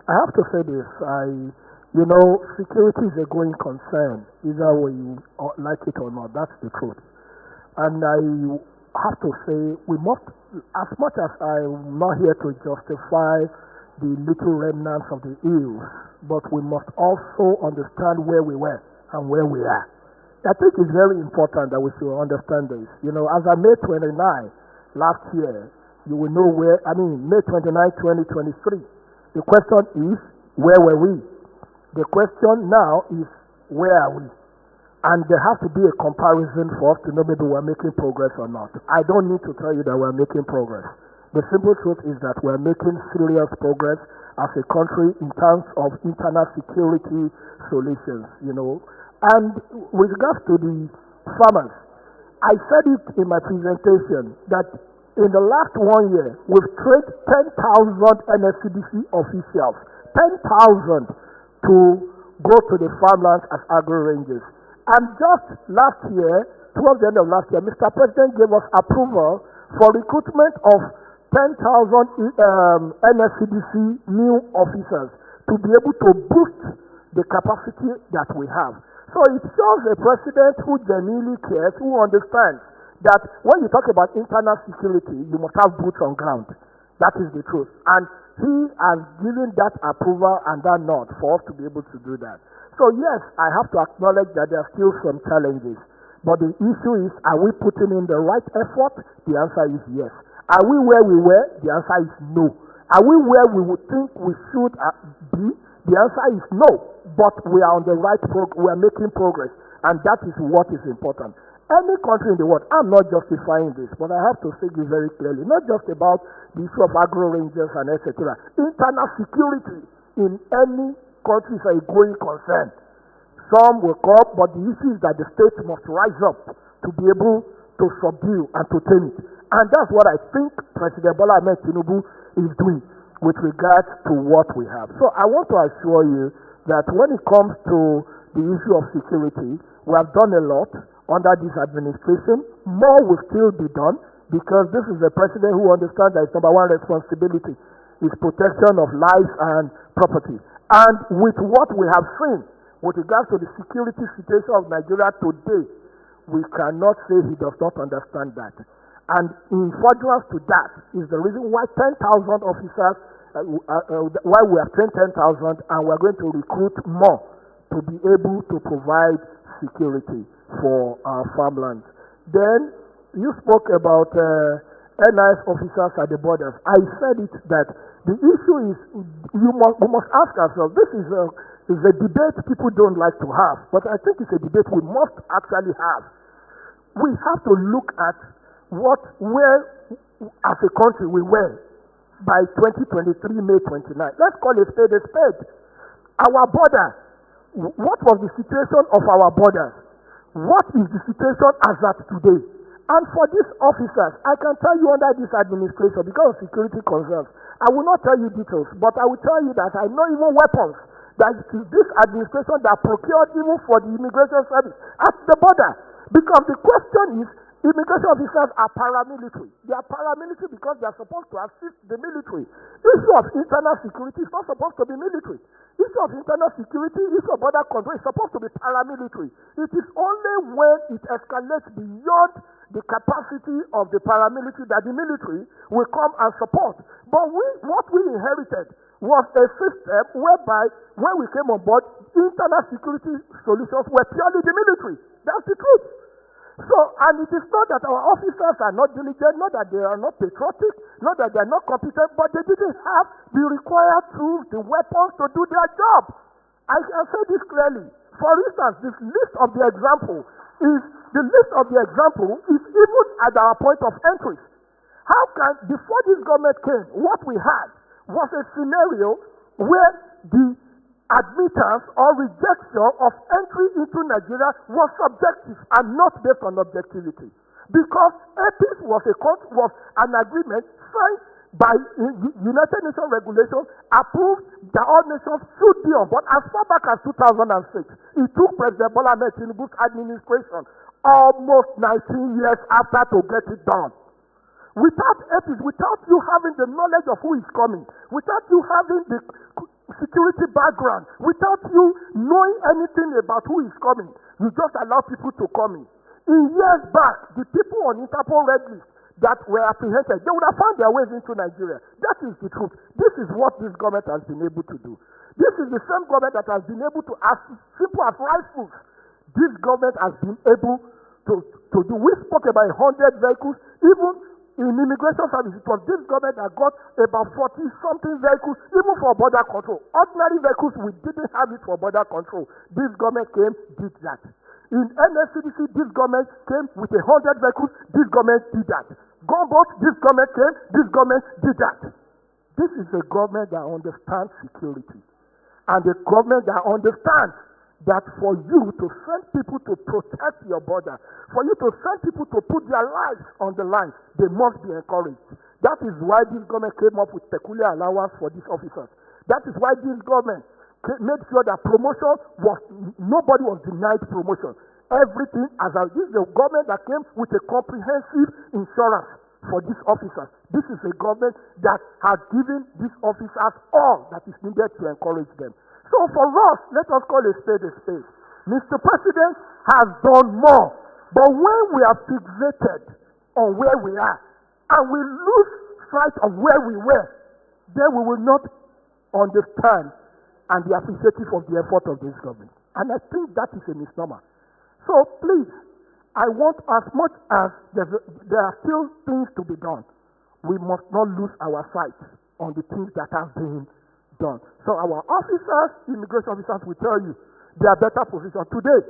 I have to say this. Security is a going concern, either we like it or not. That's the truth. And I have to say, we must, as much as I'm not here to justify the little remnants of the ills, but we must also understand where we were and where we are. I think it's very important that we should understand this. As of May 29 last year, you will know May 29, 2023. The question is, where were we? The question now is, where are we? And there has to be a comparison for us to know maybe we're making progress or not. I don't need to tell you that we're making progress. The simple truth is that we're making serious progress as a country in terms of internal security solutions, And with regards to the farmers, I said it in my presentation that in the last 1 year, we've trained 10,000 NSCDC officials, 10,000 to go to the farmlands as agro-rangers. And just last year, towards the end of last year, Mr. President gave us approval for recruitment of 10,000 NSCDC new officers to be able to boost the capacity that we have. So it shows a president who genuinely cares, who understands that when you talk about internal security, you must have boots on ground. That is the truth. And he has given that approval and that nod for us to be able to do that. So yes, I have to acknowledge that there are still some challenges. But the issue is, are we putting in the right effort? The answer is yes. Are we where we were? The answer is no. Are we where we would think we should be? The answer is no. But we are on the right we are making progress. And that is what is important. Any country in the world, I'm not justifying this, but I have to say this very clearly, not just about the issue of agro-rangers and etc. Internal security in any country is a growing concern. Some will come, but the issue is that the state must rise up to be able to subdue and to tame it. And that's what I think President Bola Ahmed Tinubu is doing with regards to what we have. So I want to assure you that when it comes to the issue of security, we have done a lot under this administration. More will still be done because this is a president who understands that his number one responsibility is protection of lives and property. And with what we have seen with regards to the security situation of Nigeria today, we cannot say he does not understand that. And in furtherance to that is the reason why 10,000 officers, why we have trained 10,000 and we're going to recruit more to be able to provide security for our farmlands. Then you spoke about NIS officers at the borders. I said it that the issue is we must ask ourselves. This is a debate people don't like to have, but I think it's a debate we must actually have. We have to look at where as a country we were by 2023 May 29. Let's call a spade a spade. Our border. What was the situation of our borders? What is the situation as at today? And for these officers, I can tell you under this administration, because of security concerns, I will not tell you details, but I will tell you that I know even weapons that it is this administration that procured even for the immigration service at the border. Because the question is, immigration officers are paramilitary. They are paramilitary because they are supposed to assist the military. Issue of internal security is not supposed to be military. Issue of internal security, issue of border control is supposed to be paramilitary. It is only when it escalates beyond the capacity of the paramilitary that the military will come and support. But what we inherited was a system whereby when we came on board, internal security solutions were purely the military. That's the truth. So, and it is not that our officers are not diligent, not that they are not patriotic, not that they are not competent, but they didn't have the required tools, the weapons to do their job. I can say this clearly. For instance, this list of the example is even at our point of entry. How can, before this government came, what we had was a scenario where the admittance or rejection of entry into Nigeria was subjective and not based on objectivity. Because APIS was an agreement signed by United Nations regulations, approved that all nations should be on board as far back as 2006. It took President Bola Ahmed Tinubu's administration almost 19 years after to get it done. Without APIS, without you having the knowledge of who is coming, without you having the security background, without you knowing anything about who is coming. You just allow people to come in. In years back, the people on Interpol Red List that were apprehended, they would have found their ways into Nigeria. That is the truth. This is what this government has been able to do. This is the same government that has been able to, as simple as rifles, this government has been able to do. We spoke about 100 vehicles, even in immigration service. It was this government that got about 40-something vehicles, even for border control. Ordinary vehicles, we didn't have it for border control. This government came, did that. In NSCDC, this government came with 100 vehicles, this government did that. Gunboat, this government came, this government did that. This is a government that understands security. And a government that understands that for you to send people to protect your border, for you to send people to put their lives on the line, they must be encouraged. That is why this government came up with peculiar allowance for these officers. That is why this government made sure that promotion was, nobody was denied promotion. Everything this is a government that came with a comprehensive insurance for these officers. This is a government that has given these officers all that is needed to encourage them. So for us, let us call a spade a spade. Mr. President has done more. But when we are fixated on where we are and we lose sight of where we were, then we will not understand and be appreciative of the effort of this government. And I think that is a misnomer. So please, I want, as much as there are still things to be done, we must not lose our sight on the things that have been done. So our officers, immigration officers, will tell you they are better positioned. Today,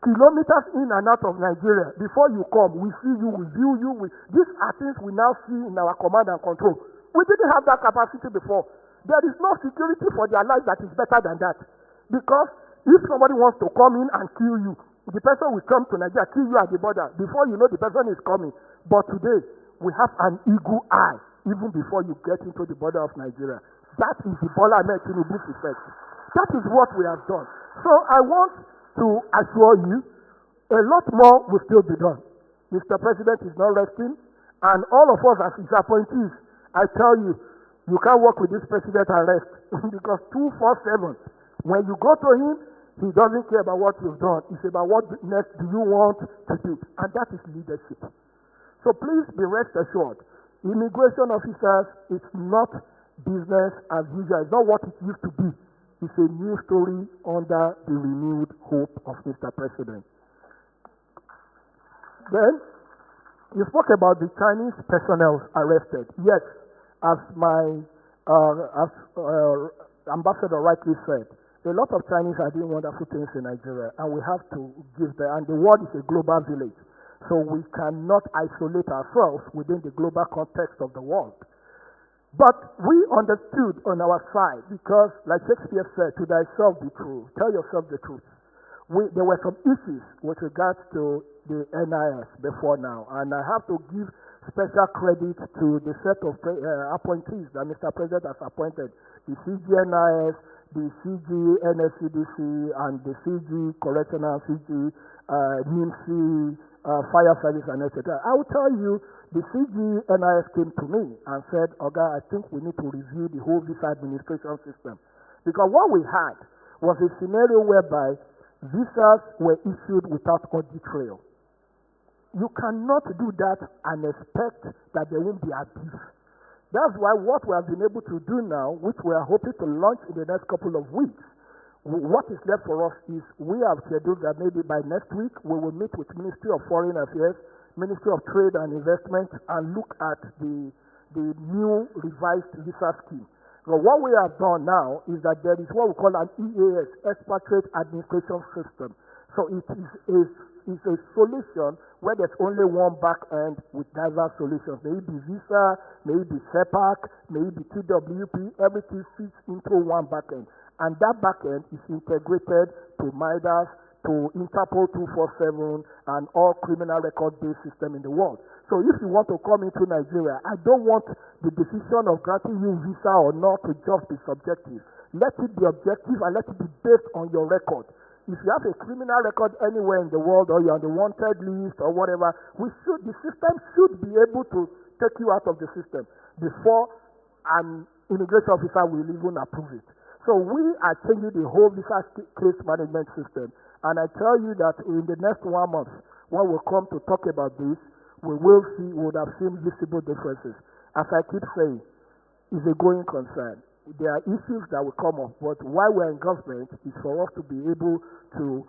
kilometers in and out of Nigeria, before you come, we see you, we view you. These are things we now see in our command and control. We didn't have that capacity before. There is no security for their life that is better than that. Because if somebody wants to come in and kill you, the person will come to Nigeria, kill you at the border. Before you know, the person is coming. But today, we have an eagle eye, even before you get into the border of Nigeria. That is the Bola Ahmed Tinubu's effect. That is what we have done. So I want to assure you, a lot more will still be done. Mr. President is not resting, and all of us as his appointees, I tell you, you can't work with this president and rest. Because 247, when you go to him, he doesn't care about what you've done. It's about what next do you want to do. And that is leadership. So please be rest assured. Immigration officers, it's not business as usual. It's not what it used to be. It's a new story under the renewed hope of Mr. President. Then, you spoke about the Chinese personnel arrested. Yes, as my ambassador rightly said, a lot of Chinese are doing wonderful things in Nigeria, and we have to give them. And the world is a global village, so we cannot isolate ourselves within the global context of the world. But we understood on our side, because, like Shakespeare said, to thyself be true, tell yourself the truth. There were some issues with regards to the NIS before now, and I have to give special credit to the set of appointees that Mr. President has appointed, the CGNIS, the CG NSCDC, and the CG Correctional, CG NIMC, Fire Service, and etc. I will tell you, the CG NIS came to me and said, Oga, I think we need to review the whole visa administration system. Because what we had was a scenario whereby visas were issued without audit trail. You cannot do that and expect that there won't be abuse. That's why what we have been able to do now, which we are hoping to launch in the next couple of weeks, what is left for us is we have scheduled that maybe by next week we will meet with Ministry of Foreign Affairs, Ministry of Trade and Investment, and look at the new revised visa scheme. So what we have done now is that there is what we call an EAS, Expatriate Administration System. So it is a solution where there's only one back end with diverse solutions. Maybe visa, maybe SEPAC, maybe TWP, everything fits into one back end. And that back end is integrated to MIDAS, to Interpol 247, and all criminal record-based system in the world. So if you want to come into Nigeria, I don't want the decision of granting you visa or not to just be subjective. Let it be objective and let it be based on your record. If you have a criminal record anywhere in the world, or you're on the wanted list or whatever, the system should be able to take you out of the system before an immigration officer will even approve it. So we are changing the whole visa case management system. And I tell you that in the next 1 month, when we come to talk about this, we would have seen visible differences. As I keep saying, it's a going concern. There are issues that will come up, but while we're in government, it's for us to be able to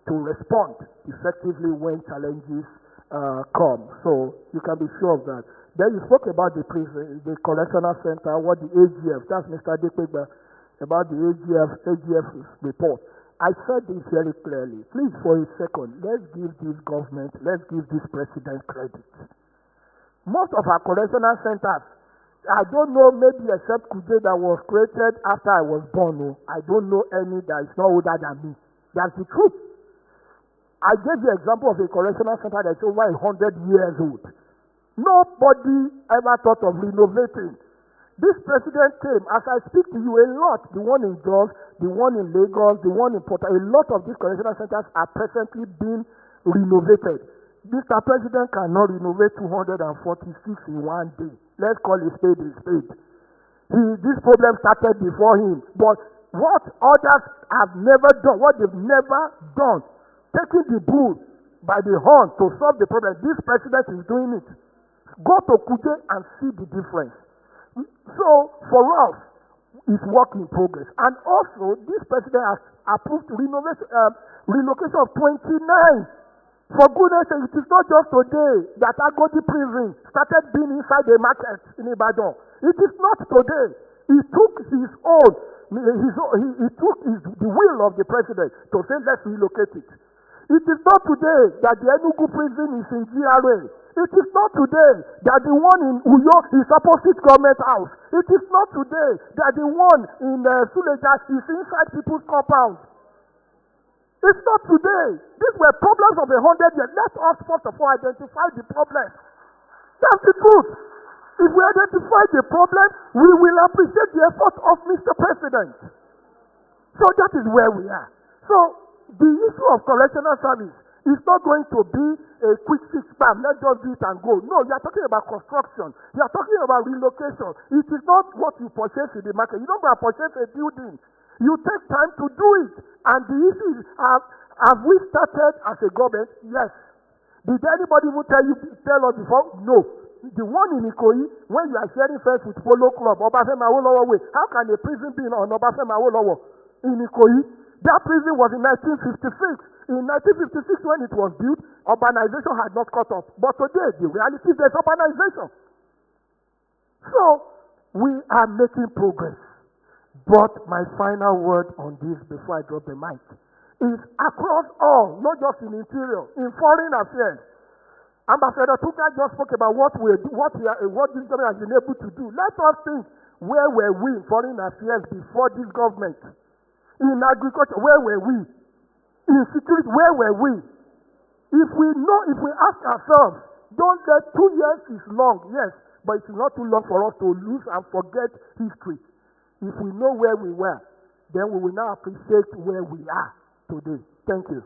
respond effectively when challenges come. So you can be sure of that. Then you spoke about the prison, the correctional center, what the AGF, that's Mr. Decays, about the AGF report. I said this very clearly. Please, for a second, let's give this government, let's give this president credit. Most of our correctional centers, I don't know, maybe except Kuje that was created after I was born. No, I don't know any that is not older than me. That's the truth. I gave the example of a correctional center that's over 100 years old. Nobody ever thought of renovating. This president came, as I speak to you, a lot. The one in Jos, the one in Lagos, the one in Port, a lot of these correctional centers are presently being renovated. Mr. President cannot renovate 246 in one day. Let's call a spade a spade. This problem started before him. But what others have never done, what they've never done, taking the bull by the horn to solve the problem, this president is doing it. Go to Kuje and see the difference. So, for us, it's work in progress. And also, this president has approved relocation of 29. For goodness sake, it is not just today that Agodi prison started being inside the market in Ibadan. It is not today. He took his own, he took the will of the president to say, let's relocate it. It is not today that the Enugu prison is in GRA. It is not today that the one in Uyo is opposite government house. It is not today that the one in Suleja is inside people's compound. It's not today. These were problems of 100 years. Let us first of all identify the problem. That's the truth. If we identify the problem, we will appreciate the effort of Mr. President. So that is where we are. So the issue of correctional service is not going to be a quick fix, bam, let's just do it and go. No, you are talking about construction. You are talking about relocation. It is not what you purchase in the market. You don't go and purchase a building. You take time to do it. And the issue is, have we started as a government? Yes. Did anybody even tell us before? No. The one in Ikoyi, when you are sharing first with Polo Club, Obafemi Awolowo way, how can a prison be on Obafemi Awolowo in Ikoyi? That prison was in 1956. In 1956, when it was built, urbanization had not caught up. But today, the reality is there's urbanization. So, we are making progress. But my final word on this before I drop the mic is across all, not just in interior, in foreign affairs. Ambassador Tuka just spoke about what this government has been able to do. Let us think, where were we in foreign affairs before this government? In agriculture, where were we? In security, where were we? If we ask ourselves, don't let 2 years is long, yes, but it's not too long for us to lose and forget history. If we know where we were, then we will now appreciate where we are today. Thank you.